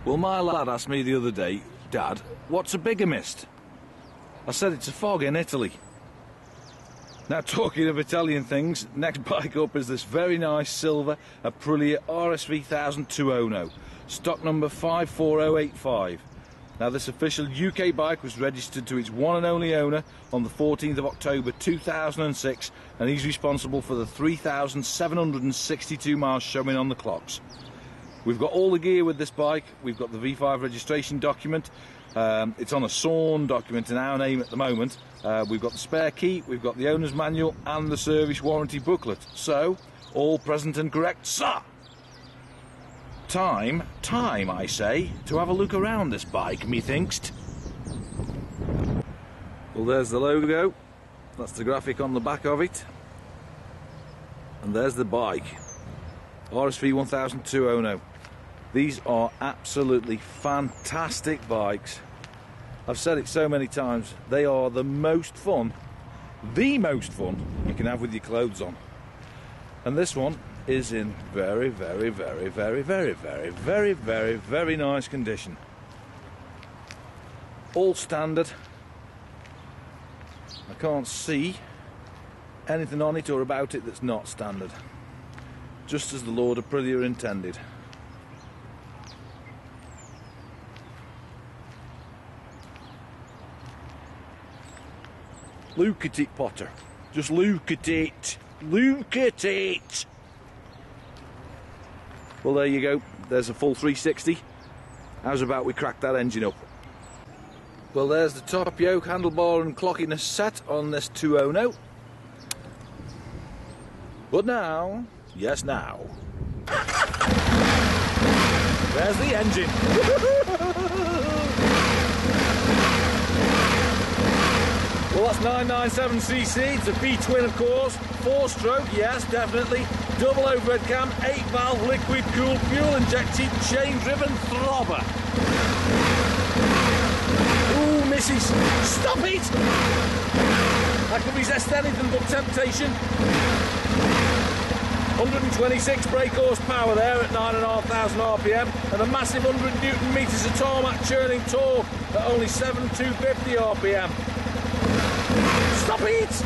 Well, my lad asked me the other day, Dad, what's a bigamist? I said it's a fog in Italy. Now, talking of Italian things, next bike up is this very nice silver Aprilia RSV1000 Tuono, stock number 54085. Now, this official UK bike was registered to its one and only owner on the 14th of October 2006, and he's responsible for the 3,762 miles showing on the clocks. We've got all the gear with this bike. We've got the V5 registration document. It's on a sawn document in our name at the moment. We've got the spare key, we've got the owner's manual and the service warranty booklet. So, all present and correct, sir. Time, I say, to have a look around this bike, methinks. Well, there's the logo. That's the graphic on the back of it. And there's the bike. RSV1000 Tuono. These are absolutely fantastic bikes. I've said it so many times, they are the most fun you can have with your clothes on. And this one is in very, very, very, very, very, very, very, very, very nice condition. All standard. I can't see anything on it or about it that's not standard. Just as the Lord Aprilia intended. Look at it, Potter. Just look at it. Look at it. Well, there you go. There's a full 360. How's about we crack that engine up? Well, there's the top yoke, handlebar and clockiness set on this Tuono. But now, yes now, there's the engine. Well, that's 997cc, it's a V-twin of course, 4-stroke, yes, definitely, double overhead cam, 8-valve liquid cooled fuel injected, chain-driven throbber. Ooh, missus, stop it! I can resist anything but temptation. 126 brake horsepower there at 9,500 RPM and a massive 100 Newton meters of tarmac churning torque at only 7,250 RPM. Stop it!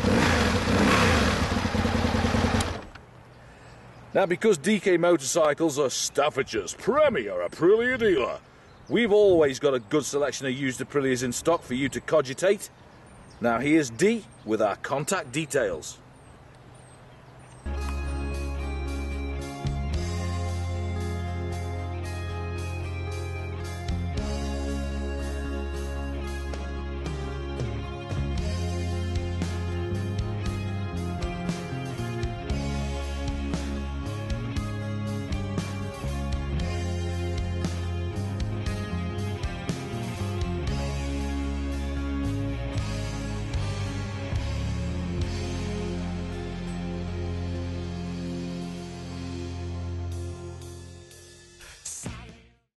Now, because DK Motorcycles are Staffordshire's premier Aprilia dealer, we've always got a good selection of used Aprilias in stock for you to cogitate. Now here's Dee with our contact details.